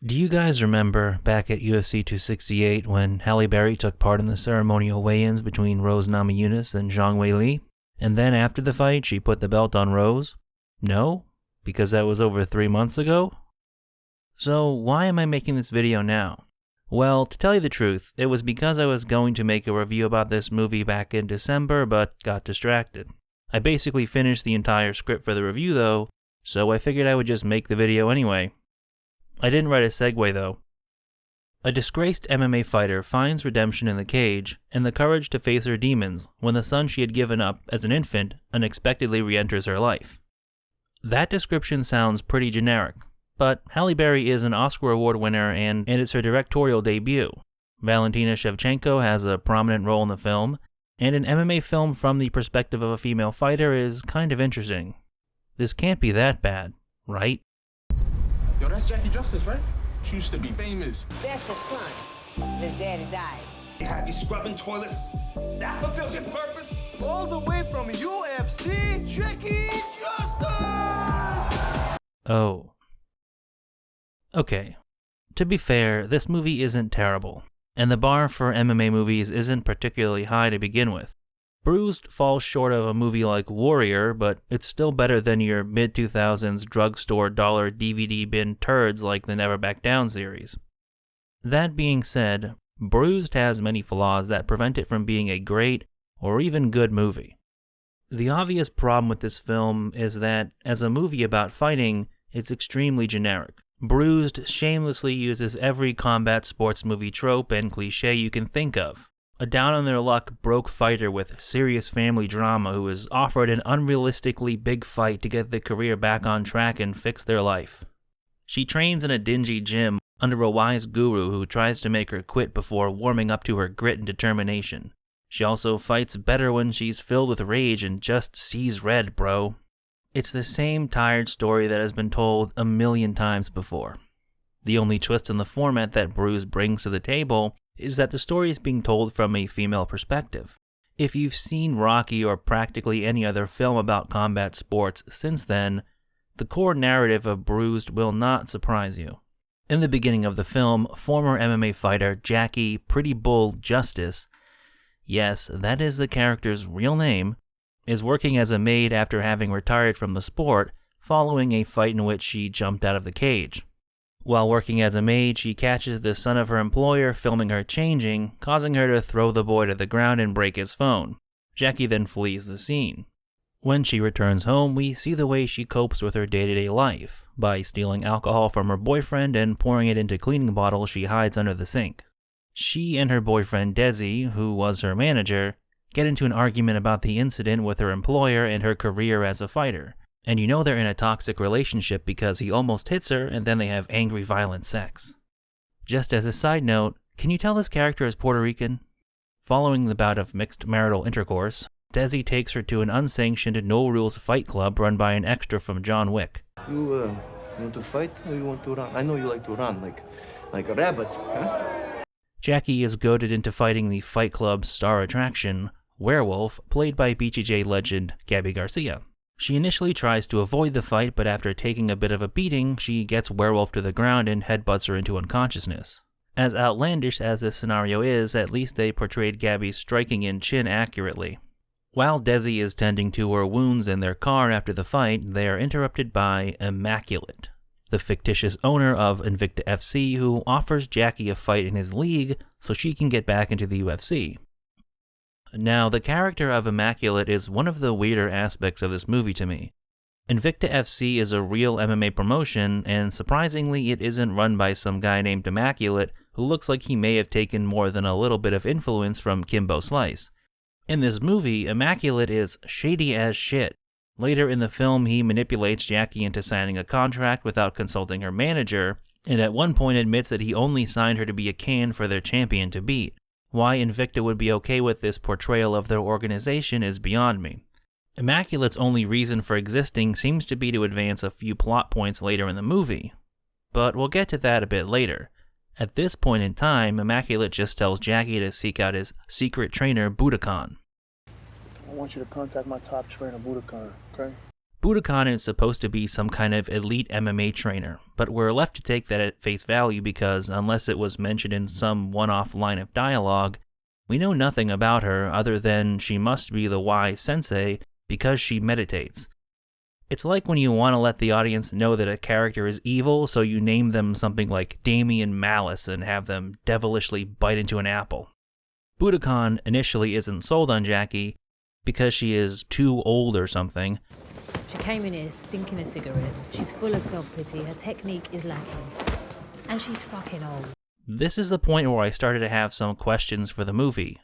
Do you guys remember back at UFC 268 when Halle Berry took part in the ceremonial weigh-ins between Rose Namajunas and Zhang Weili? And then after the fight, she put the belt on Rose? No? Because that was over 3 months ago? So why am I making this video now? Well, to tell you the truth, it was because I was going to make a review about this movie back in December, but got distracted. I basically finished the entire script for the review though, so I figured I would just make the video anyway. I didn't write a segue though. A disgraced MMA fighter finds redemption in the cage and the courage to face her demons when the son she had given up as an infant unexpectedly re-enters her life. That description sounds pretty generic, but Halle Berry is an Oscar Award winner and it's her directorial debut. Valentina Shevchenko has a prominent role in the film, and an MMA film from the perspective of a female fighter is kind of interesting. This can't be that bad, right? Yo, that's Jackie Justice, right? She used to be famous. That's your son. His daddy died. You have you scrubbing toilets? That fulfills your purpose? All the way from UFC, Jackie Justice! Oh. Okay. To be fair, this movie isn't terrible, and the bar for MMA movies isn't particularly high to begin with. Bruised falls short of a movie like Warrior, but it's still better than your mid-2000s drugstore dollar DVD bin turds like the Never Back Down series. That being said, Bruised has many flaws that prevent it from being a great or even good movie. The obvious problem with this film is that, as a movie about fighting, it's extremely generic. Bruised shamelessly uses every combat sports movie trope and cliche you can think of. A down-on-their-luck broke fighter with serious family drama who is offered an unrealistically big fight to get their career back on track and fix their life. She trains in a dingy gym under a wise guru who tries to make her quit before warming up to her grit and determination. She also fights better when she's filled with rage and just sees red, bro. It's the same tired story that has been told a million times before. The only twist in the format that Bruised brings to the table is that the story is being told from a female perspective. If you've seen Rocky or practically any other film about combat sports since then, the core narrative of Bruised will not surprise you. In the beginning of the film, former MMA fighter Jackie Pretty Bull Justice, yes, that is the character's real name, is working as a maid after having retired from the sport following a fight in which she jumped out of the cage. While working as a maid, she catches the son of her employer filming her changing, causing her to throw the boy to the ground and break his phone. Jackie then flees the scene. When she returns home, we see the way she copes with her day-to-day life, by stealing alcohol from her boyfriend and pouring it into cleaning bottles she hides under the sink. She and her boyfriend Desi, who was her manager, get into an argument about the incident with her employer and her career as a fighter. And you know they're in a toxic relationship because he almost hits her and then they have angry, violent sex. Just as a side note, can you tell this character is Puerto Rican? Following the bout of mixed marital intercourse, Desi takes her to an unsanctioned, no-rules fight club run by an extra from John Wick. You want to fight or you want to run? I know you like to run, like a rabbit, huh? Jackie is goaded into fighting the Fight Club's star attraction, Werewolf, played by BJJ legend Gabby Garcia. She initially tries to avoid the fight, but after taking a bit of a beating, she gets Werewolf to the ground and headbutts her into unconsciousness. As outlandish as this scenario is, at least they portrayed Gabby's striking in chin accurately. While Desi is tending to her wounds in their car after the fight, they are interrupted by Immaculate, the fictitious owner of Invicta FC, who offers Jackie a fight in his league so she can get back into the UFC. Now, the character of Immaculate is one of the weirder aspects of this movie to me. Invicta FC is a real MMA promotion, and surprisingly it isn't run by some guy named Immaculate who looks like he may have taken more than a little bit of influence from Kimbo Slice. In this movie, Immaculate is shady as shit. Later in the film, he manipulates Jackie into signing a contract without consulting her manager, and at one point admits that he only signed her to be a can for their champion to beat. Why Invicta would be okay with this portrayal of their organization is beyond me. Immaculate's only reason for existing seems to be to advance a few plot points later in the movie, but we'll get to that a bit later. At this point in time, Immaculate just tells Jackie to seek out his secret trainer, Budokan. I want you to contact my top trainer, Budokan, okay? Budokan is supposed to be some kind of elite MMA trainer, but we're left to take that at face value because unless it was mentioned in some one-off line of dialogue, we know nothing about her other than she must be the wise sensei because she meditates. It's like when you want to let the audience know that a character is evil, so you name them something like Damien Malice and have them devilishly bite into an apple. Budokan initially isn't sold on Jackie because she is too old or something. She came in here stinking of cigarettes. She's full of self-pity. Her technique is lacking. And she's fucking old. This is the point where I started to have some questions for the movie.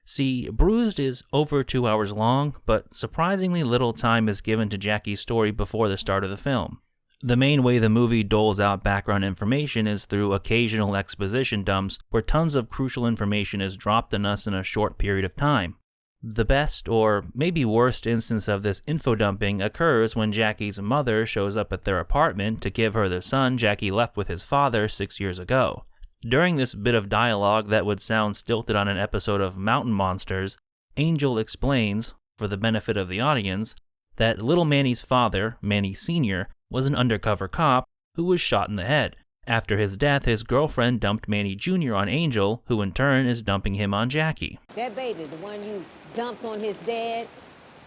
See, Bruised is over 2 hours long, but surprisingly little time is given to Jackie's story before the start of the film. The main way the movie doles out background information is through occasional exposition dumps where tons of crucial information is dropped on us in a short period of time. The best, or maybe worst, instance of this info dumping occurs when Jackie's mother shows up at their apartment to give her the son Jackie left with his father 6 years ago. During this bit of dialogue that would sound stilted on an episode of Mountain Monsters, Angel explains, for the benefit of the audience, that little Manny's father, Manny Sr., was an undercover cop who was shot in the head. After his death, his girlfriend dumped Manny Jr. on Angel, who in turn is dumping him on Jackie. That baby, the one you dumped on his dad?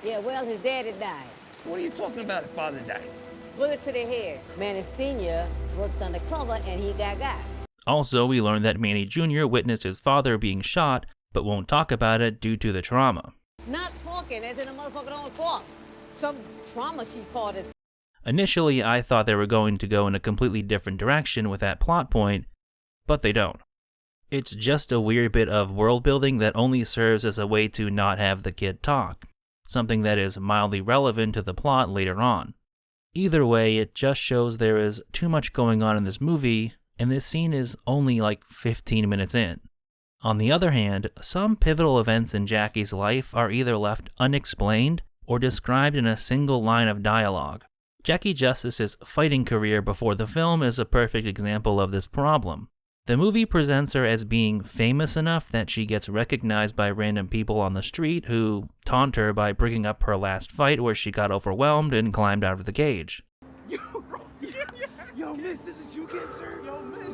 Yeah, well, his daddy died. What are you talking about? Father died. Bullet to the head. Manny Sr. worked undercover and he got. Also, we learned that Manny Jr. witnessed his father being shot, but won't talk about it due to the trauma. Not talking, as in a motherfucker don't talk. Some trauma she called it. Initially, I thought they were going to go in a completely different direction with that plot point, but they don't. It's just a weird bit of world building that only serves as a way to not have the kid talk, something that is mildly relevant to the plot later on. Either way, it just shows there is too much going on in this movie, and this scene is only like 15 minutes in. On the other hand, some pivotal events in Jackie's life are either left unexplained or described in a single line of dialogue. Jackie Justice's fighting career before the film is a perfect example of this problem. The movie presents her as being famous enough that she gets recognized by random people on the street who taunt her by bringing up her last fight where she got overwhelmed and climbed out of the cage. Yo, miss, this is you again, sir? Yo, miss.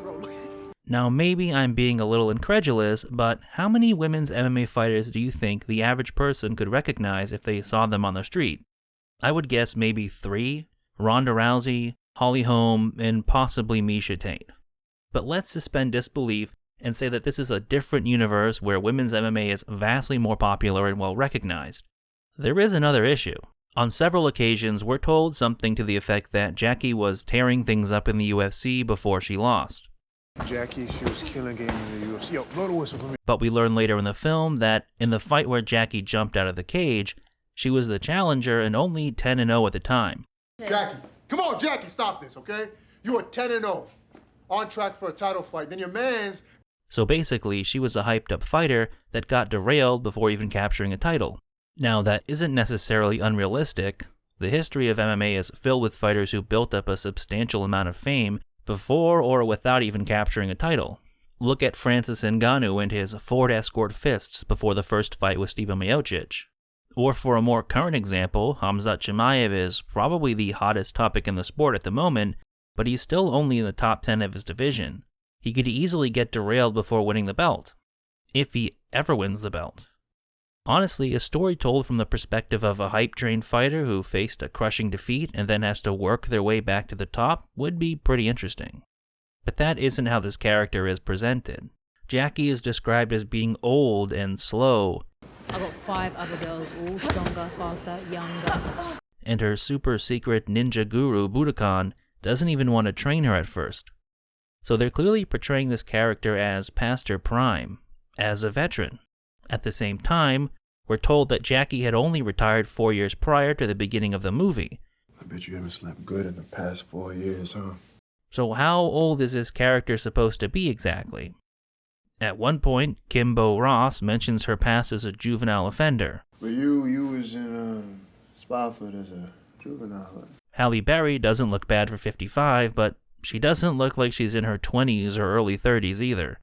Now maybe I'm being a little incredulous, but how many women's MMA fighters do you think the average person could recognize if they saw them on the street? I would guess maybe 3. Ronda Rousey, Holly Holm, and possibly Miesha Tate. But let's suspend disbelief and say that this is a different universe where women's MMA is vastly more popular and well recognized. There is another issue. On several occasions, we're told something to the effect that Jackie was tearing things up in the UFC before she lost. Jackie, she was killing game in the UFC. Yo, blow the whistle for me. But we learn later in the film that in the fight where Jackie jumped out of the cage, she was the challenger and only 10-0 at the time. Jackie, come on, Jackie, stop this, okay? You are 10-0, on track for a title fight. Then your man's... So basically, she was a hyped up fighter that got derailed before even capturing a title. Now, that isn't necessarily unrealistic. The history of MMA is filled with fighters who built up a substantial amount of fame before or without even capturing a title. Look at Francis Ngannou and his Ford Escort fists before the first fight with Stipe Miocic. Or for a more current example, Khamzat Chimaev is probably the hottest topic in the sport at the moment, but he's still only in the top 10 of his division. He could easily get derailed before winning the belt, if he ever wins the belt. Honestly, a story told from the perspective of a hype-trained fighter who faced a crushing defeat and then has to work their way back to the top would be pretty interesting. But that isn't how this character is presented. Jackie is described as being old and slow. I got 5 other girls, all stronger, faster, younger. And her super secret ninja guru, Budokan, doesn't even want to train her at first. So they're clearly portraying this character as past her prime, as a veteran. At the same time, we're told that Jackie had only retired 4 years prior to the beginning of the movie. I bet you haven't slept good in the past 4 years, huh? So how old is this character supposed to be exactly? At one point, Kimbo Ross mentions her past as a juvenile offender. But you was in Spofford as a juvenile. Halle Berry doesn't look bad for 55, but she doesn't look like she's in her 20s or early 30s either.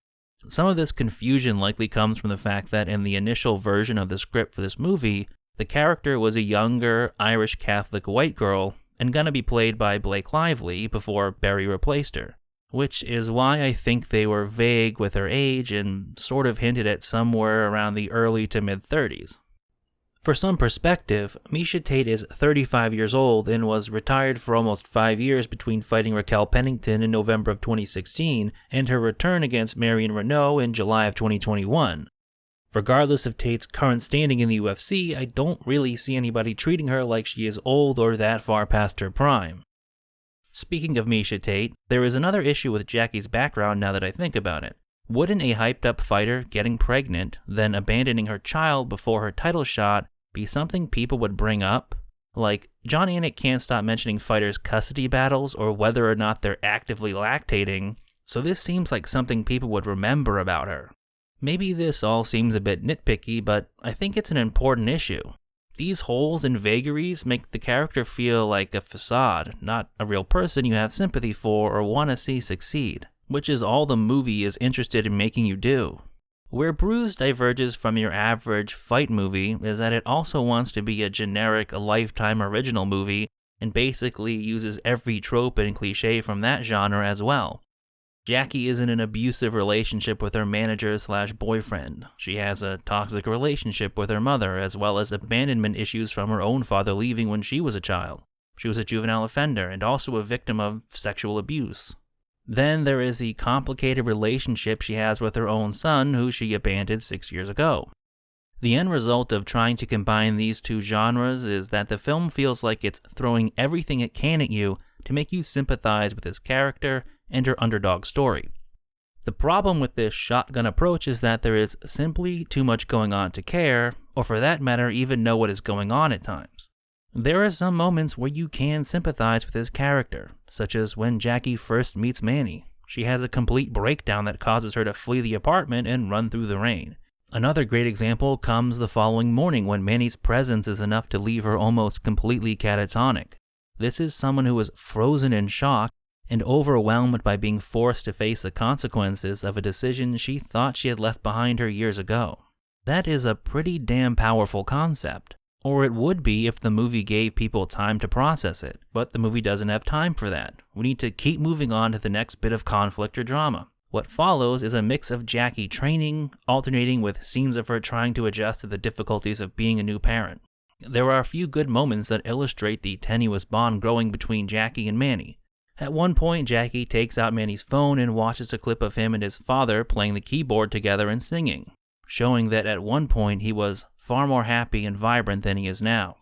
Some of this confusion likely comes from the fact that in the initial version of the script for this movie, The character was a younger, Irish Catholic white girl and gonna be played by Blake Lively before Berry replaced her, which is why I think they were vague with her age and sort of hinted at somewhere around the early to mid-30s. For some perspective, Misha Tate is 35 years old and was retired for almost 5 years between fighting Raquel Pennington in November of 2016 and her return against Marion Renault in July of 2021. Regardless of Tate's current standing in the UFC, I don't really see anybody treating her like she is old or that far past her prime. Speaking of Misha Tate, there is another issue with Jackie's background now that I think about it. Wouldn't a hyped-up fighter getting pregnant, then abandoning her child before her title shot, be something people would bring up? Like, John Anik can't stop mentioning fighters' custody battles or whether or not they're actively lactating, so this seems like something people would remember about her. Maybe this all seems a bit nitpicky, but I think it's an important issue. These holes and vagaries make the character feel like a facade, not a real person you have sympathy for or want to see succeed, which is all the movie is interested in making you do. Where Bruised diverges from your average fight movie is that it also wants to be a generic Lifetime original movie and basically uses every trope and cliche from that genre as well. Jackie is in an abusive relationship with her manager/boyfriend. She has a toxic relationship with her mother, as well as abandonment issues from her own father leaving when she was a child. She was a juvenile offender and also a victim of sexual abuse. Then there is the complicated relationship she has with her own son, who she abandoned 6 years ago. The end result of trying to combine these two genres is that the film feels like it's throwing everything it can at you to make you sympathize with his character and her underdog story. The problem with this shotgun approach is that there is simply too much going on to care, or for that matter, even know what is going on at times. There are some moments where you can sympathize with his character, such as when Jackie first meets Manny. She has a complete breakdown that causes her to flee the apartment and run through the rain. Another great example comes the following morning when Manny's presence is enough to leave her almost completely catatonic. This is someone who is frozen in shock and overwhelmed by being forced to face the consequences of a decision she thought she had left behind her years ago. That is a pretty damn powerful concept. Or it would be if the movie gave people time to process it, but the movie doesn't have time for that. We need to keep moving on to the next bit of conflict or drama. What follows is a mix of Jackie training, alternating with scenes of her trying to adjust to the difficulties of being a new parent. There are a few good moments that illustrate the tenuous bond growing between Jackie and Manny. At one point, Jackie takes out Manny's phone and watches a clip of him and his father playing the keyboard together and singing, showing that at one point he was far more happy and vibrant than he is now.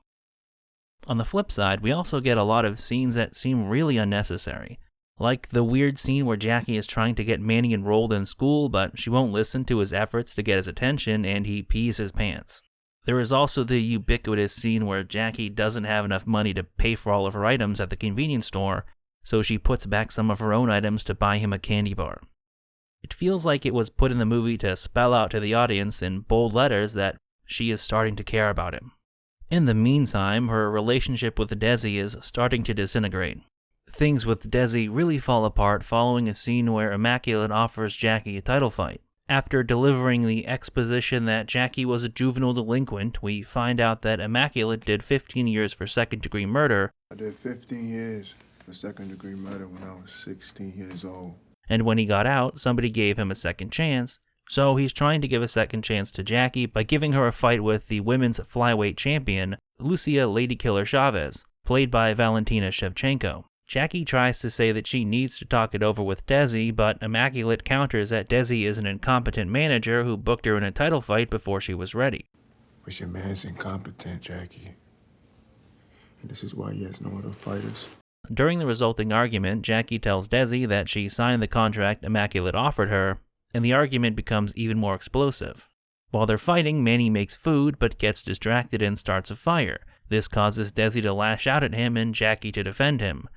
On the flip side, we also get a lot of scenes that seem really unnecessary, like the weird scene where Jackie is trying to get Manny enrolled in school, but she won't listen to his efforts to get his attention and he pees his pants. There is also the ubiquitous scene where Jackie doesn't have enough money to pay for all of her items at the convenience store, so she puts back some of her own items to buy him a candy bar. It feels like it was put in the movie to spell out to the audience in bold letters that she is starting to care about him. In the meantime, her relationship with Desi is starting to disintegrate. Things with Desi really fall apart following a scene where Immaculate offers Jackie a title fight. After delivering the exposition that Jackie was a juvenile delinquent, we find out that Immaculate did 15 years for second-degree murder. I did 15 years for second-degree murder when I was 16 years old. And when he got out, somebody gave him a second chance, so he's trying to give a second chance to Jackie by giving her a fight with the women's flyweight champion, Lucia Ladykiller Chavez, played by Valentina Shevchenko. Jackie tries to say that she needs to talk it over with Desi, but Immaculate counters that Desi is an incompetent manager who booked her in a title fight before she was ready. But your man's incompetent, Jackie. And this is why he has no other fighters. During the resulting argument, Jackie tells Desi that she signed the contract Immaculate offered her, and the argument becomes even more explosive. While they're fighting, Manny makes food but gets distracted and starts a fire. This causes Desi to lash out at him and Jackie to defend him,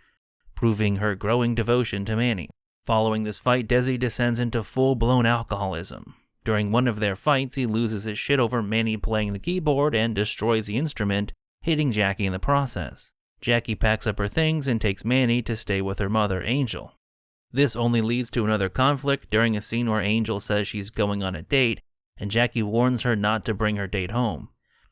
proving her growing devotion to Manny. Following this fight, Desi descends into full-blown alcoholism. During one of their fights, he loses his shit over Manny playing the keyboard and destroys the instrument, hitting Jackie in the process. Jackie packs up her things and takes Manny to stay with her mother, Angel. This only leads to another conflict during a scene where Angel says she's going on a date, and Jackie warns her not to bring her date home.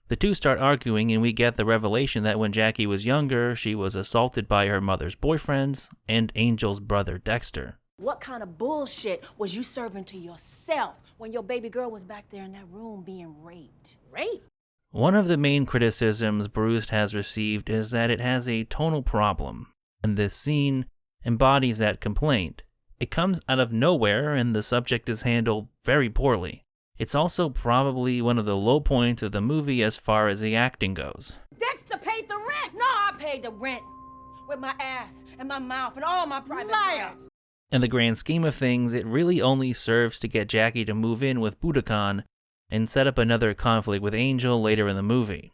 The two start arguing, and we get the revelation that when Jackie was younger, she was assaulted by her mother's boyfriends and Angel's brother Dexter. What kind of bullshit was you serving to yourself when your baby girl was back there in that room being raped? Raped? One of the main criticisms Bruised has received is that it has a tonal problem, and this scene embodies that complaint. It comes out of nowhere, and the subject is handled very poorly. It's also probably one of the low points of the movie as far as the acting goes. Dexter paid the rent! No, I paid the rent! With my ass and my mouth and all my private parts. In the grand scheme of things, it really only serves to get Jackie to move in with Budokan and set up another conflict with Angel later in the movie.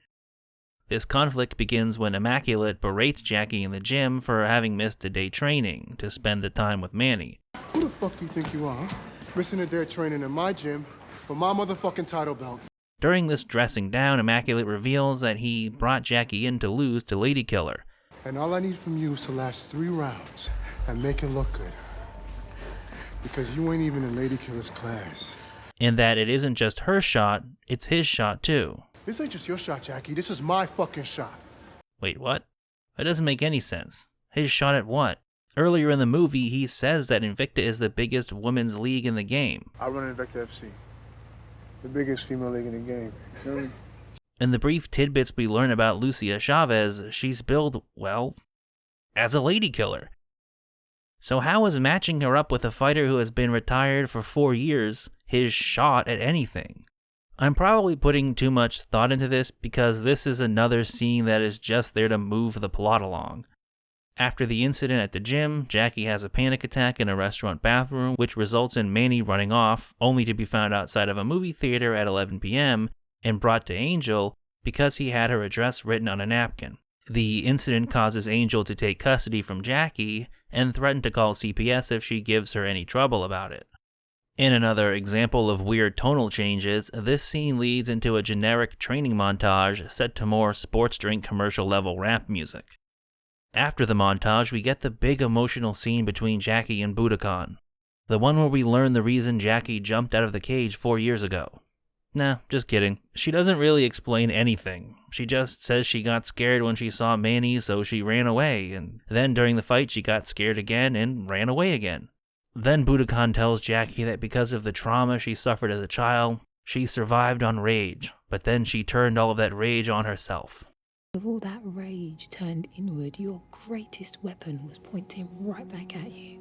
This conflict begins when Immaculate berates Jackie in the gym for having missed a day training to spend the time with Manny. Who the fuck do you think you are, huh? Missing a day of training in my gym for my motherfucking title belt. During this dressing down, Immaculate reveals that he brought Jackie in to lose to Ladykiller. And all I need from you is to last 3 rounds and make it look good. Because you ain't even in Ladykiller's class. And that it isn't just her shot, it's his shot too. This ain't just your shot, Jackie. This is my fucking shot. Wait, what? That doesn't make any sense. His shot at what? Earlier in the movie, he says that Invicta is the biggest women's league in the game. I run Invicta FC. The biggest female league in the game. You know what I mean? In the brief tidbits we learn about Lucia Chavez, she's billed, well, as a Ladykiller. So how is matching her up with a fighter who has been retired for 4 years his shot at anything? I'm probably putting too much thought into this because this is another scene that is just there to move the plot along. After the incident at the gym, Jackie has a panic attack in a restaurant bathroom, which results in Manny running off, only to be found outside of a movie theater at 11 p.m. and brought to Angel because he had her address written on a napkin. The incident causes Angel to take custody from Jackie and threaten to call CPS if she gives her any trouble about it. In another example of weird tonal changes, this scene leads into a generic training montage set to more sports drink commercial level rap music. After the montage, we get the big emotional scene between Jackie and Budokan, the one where we learn the reason Jackie jumped out of the cage 4 years ago. Nah, just kidding. She doesn't really explain anything. She just says she got scared when she saw Manny, so she ran away, and then during the fight she got scared again and ran away again. Then Budokan tells Jackie that because of the trauma she suffered as a child, she survived on rage, but then she turned all of that rage on herself. With all that rage turned inward, your greatest weapon was pointing right back at you.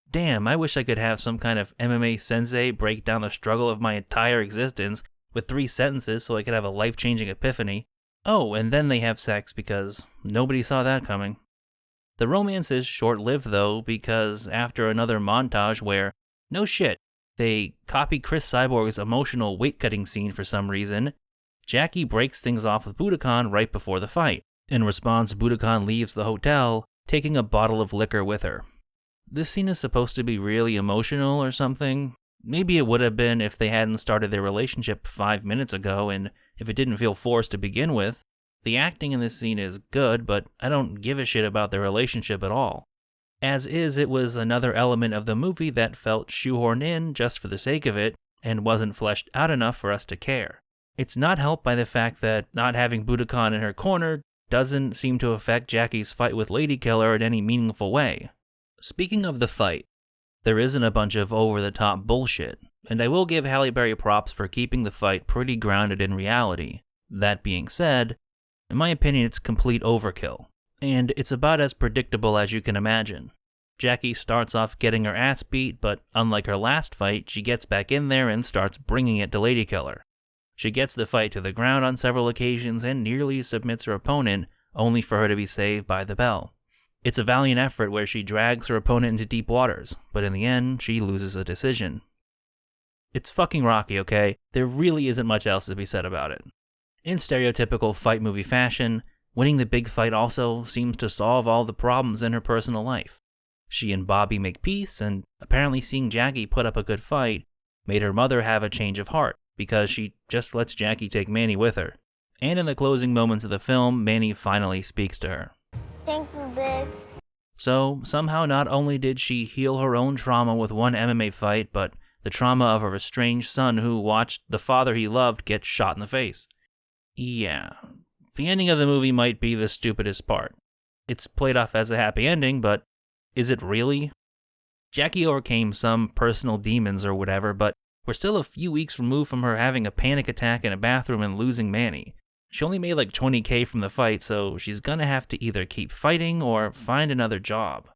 Damn, I wish I could have some kind of MMA sensei break down the struggle of my entire existence with 3 sentences so I could have a life-changing epiphany. Oh, and then they have sex because nobody saw that coming. The romance is short-lived though, because after another montage where, no shit, they copy Chris Cyborg's emotional weight-cutting scene for some reason, Jackie breaks things off with Budokan right before the fight. In response, Budokan leaves the hotel, taking a bottle of liquor with her. This scene is supposed to be really emotional or something. Maybe it would have been if they hadn't started their relationship 5 minutes ago and if it didn't feel forced to begin with. The acting in this scene is good, but I don't give a shit about their relationship at all. As is, it was another element of the movie that felt shoehorned in just for the sake of it and wasn't fleshed out enough for us to care. It's not helped by the fact that not having Budokan in her corner doesn't seem to affect Jackie's fight with Ladykiller in any meaningful way. Speaking of the fight, there isn't a bunch of over-the-top bullshit, and I will give Halle Berry props for keeping the fight pretty grounded in reality. That being said, in my opinion it's complete overkill, and it's about as predictable as you can imagine. Jackie starts off getting her ass beat, but unlike her last fight, she gets back in there and starts bringing it to Ladykiller. She gets the fight to the ground on several occasions and nearly submits her opponent, only for her to be saved by the bell. It's a valiant effort where she drags her opponent into deep waters, but in the end, she loses a decision. It's fucking Rocky, okay? There really isn't much else to be said about it. In stereotypical fight movie fashion, winning the big fight also seems to solve all the problems in her personal life. She and Bobby make peace, and apparently seeing Jackie put up a good fight made her mother have a change of heart, because she just lets Jackie take Manny with her. And in the closing moments of the film, Manny finally speaks to her. Thank you, Big. So, somehow not only did she heal her own trauma with one MMA fight, but the trauma of her estranged son who watched the father he loved get shot in the face. Yeah, the ending of the movie might be the stupidest part. It's played off as a happy ending, but is it really? Jackie overcame some personal demons or whatever, but we're still a few weeks removed from her having a panic attack in a bathroom and losing Manny. She only made like $20,000 from the fight, so she's gonna have to either keep fighting or find another job.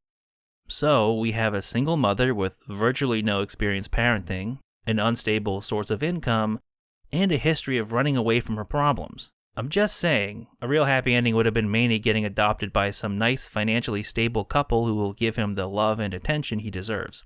So we have a single mother with virtually no experience parenting, an unstable source of income, and a history of running away from her problems. I'm just saying, a real happy ending would have been Manny getting adopted by some nice, financially stable couple who will give him the love and attention he deserves.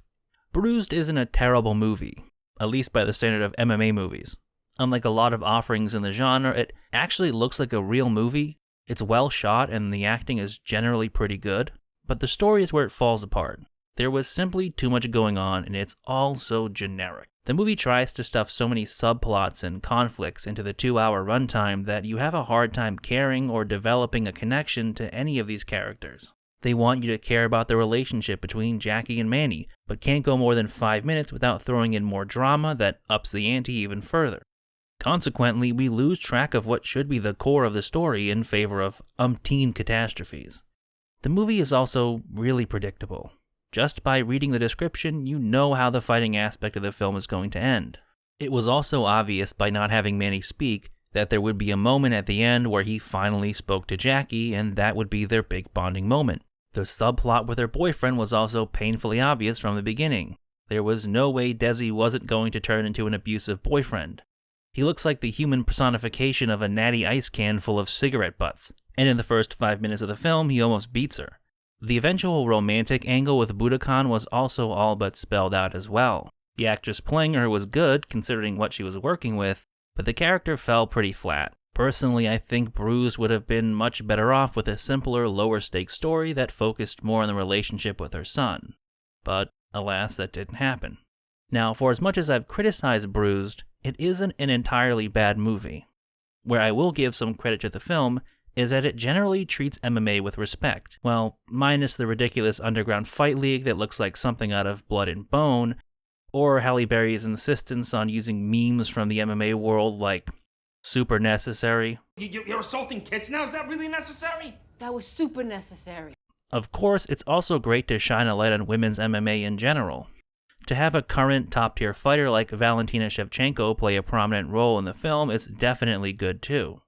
Bruised isn't a terrible movie, at least by the standard of MMA movies. Unlike a lot of offerings in the genre, it actually looks like a real movie. It's well shot and the acting is generally pretty good, but the story is where it falls apart. There was simply too much going on and it's all so generic. The movie tries to stuff so many subplots and conflicts into the 2-hour runtime that you have a hard time caring or developing a connection to any of these characters. They want you to care about the relationship between Jackie and Manny, but can't go more than 5 minutes without throwing in more drama that ups the ante even further. Consequently, we lose track of what should be the core of the story in favor of umpteen catastrophes. The movie is also really predictable. Just by reading the description, you know how the fighting aspect of the film is going to end. It was also obvious by not having Manny speak that there would be a moment at the end where he finally spoke to Jackie, and that would be their big bonding moment. The subplot with her boyfriend was also painfully obvious from the beginning. There was no way Desi wasn't going to turn into an abusive boyfriend. He looks like the human personification of a natty ice can full of cigarette butts, and in the first 5 minutes of the film, he almost beats her. The eventual romantic angle with Budokan was also all but spelled out as well. The actress playing her was good, considering what she was working with, but the character fell pretty flat. Personally, I think Bruised would have been much better off with a simpler, lower-stakes story that focused more on the relationship with her son. But, alas, that didn't happen. Now, for as much as I've criticized Bruised, it isn't an entirely bad movie. Where I will give some credit to the film is that it generally treats MMA with respect. Well, minus the ridiculous underground fight league that looks like something out of Blood and Bone, or Halle Berry's insistence on using memes from the MMA world like super necessary. You're assaulting kids now? Is that really necessary? That was super necessary. Of course, it's also great to shine a light on women's MMA in general. To have a current top-tier fighter like Valentina Shevchenko play a prominent role in the film is definitely good too.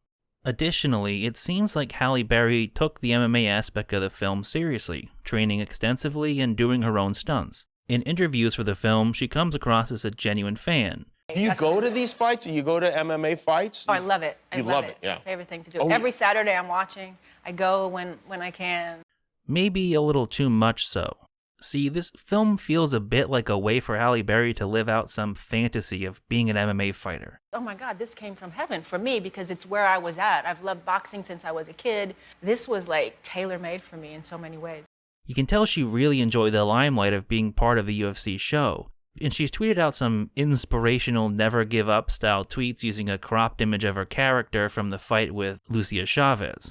Additionally, it seems like Halle Berry took the MMA aspect of the film seriously, training extensively and doing her own stunts. In interviews for the film, she comes across as a genuine fan. Do you go to these fights? Or you go to MMA fights? Oh, I love it. I love it. Yeah. It's my favorite thing to do. Oh, Every Saturday I'm watching. I go when I can. Maybe a little too much so. See, this film feels a bit like a way for Halle Berry to live out some fantasy of being an MMA fighter. Oh my God, this came from heaven for me because it's where I was at. I've loved boxing since I was a kid. This was like tailor-made for me in so many ways. You can tell she really enjoyed the limelight of being part of the UFC show. And she's tweeted out some inspirational never give up style tweets using a cropped image of her character from the fight with Lucia Chavez.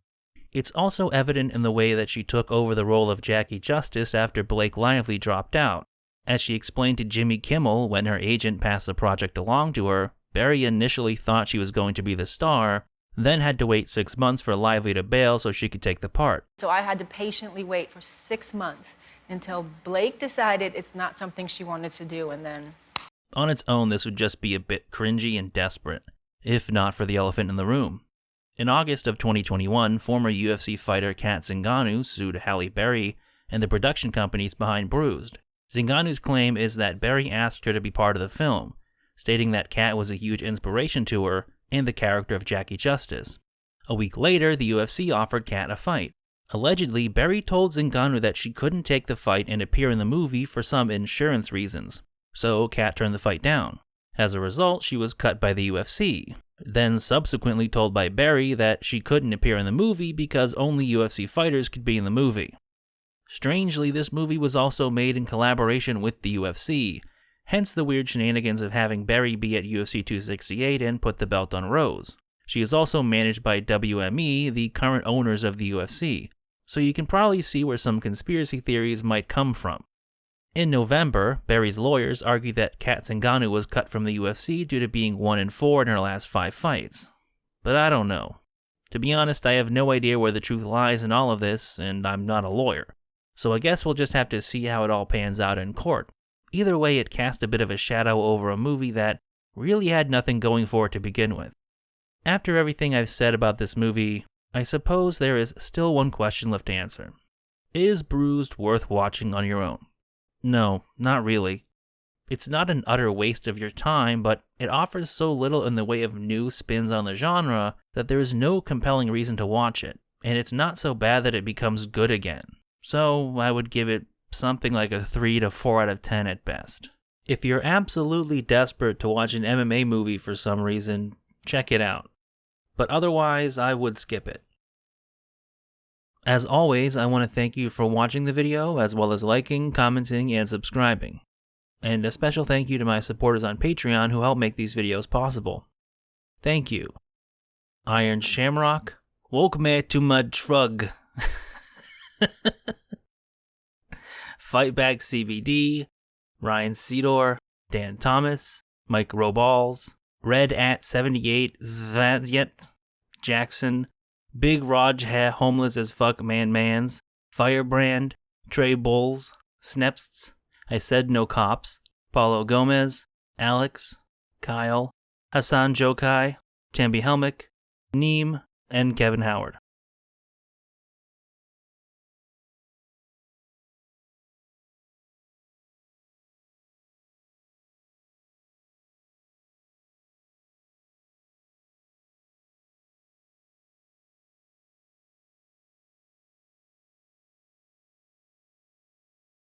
It's also evident in the way that she took over the role of Jackie Justice after Blake Lively dropped out. As she explained to Jimmy Kimmel when her agent passed the project along to her, Berry initially thought she was going to be the star, then had to wait 6 months for Lively to bail so she could take the part. So I had to patiently wait for 6 months until Blake decided it's not something she wanted to do, and then... On its own, this would just be a bit cringy and desperate, if not for the elephant in the room. In August of 2021, former UFC fighter Kat Zingano sued Halle Berry and the production companies behind Bruised. Zingano's claim is that Berry asked her to be part of the film, stating that Kat was a huge inspiration to her and the character of Jackie Justice. A week later, the UFC offered Kat a fight. Allegedly, Berry told Zingano that she couldn't take the fight and appear in the movie for some insurance reasons, so Kat turned the fight down. As a result, she was cut by the UFC, then subsequently told by Berry that she couldn't appear in the movie because only UFC fighters could be in the movie. Strangely, this movie was also made in collaboration with the UFC, hence the weird shenanigans of having Berry be at UFC 268 and put the belt on Rose. She is also managed by WME, the current owners of the UFC, so you can probably see where some conspiracy theories might come from. In November, Berry's lawyers argued that Kat Zingano was cut from the UFC due to being 1-4 in her last 5 fights. But I don't know. To be honest, I have no idea where the truth lies in all of this, and I'm not a lawyer. So I guess we'll just have to see how it all pans out in court. Either way, it cast a bit of a shadow over a movie that really had nothing going for it to begin with. After everything I've said about this movie, I suppose there is still one question left to answer. Is Bruised worth watching on your own? No, not really. It's not an utter waste of your time, but it offers so little in the way of new spins on the genre that there is no compelling reason to watch it, and it's not so bad that it becomes good again. So I would give it something like a 3 to 4 out of 10 at best. If you're absolutely desperate to watch an MMA movie for some reason, check it out. But otherwise, I would skip it. As always, I want to thank you for watching the video, as well as liking, commenting, and subscribing. And a special thank you to my supporters on Patreon who help make these videos possible. Thank you. Iron Shamrock, woke me to my drug. Fightback CBD, Ryan Cedor, Dan Thomas, Mike Roballs, Red at 78, Zvadyet, Jackson, Big Raj Homeless as Fuck Mans, Firebrand, Trey Bulls, Snepsts, I Said No Cops, Paulo Gomez, Alex, Kyle, Hassan Jokai, Tambi Helmick, Neem, and Kevin Howard.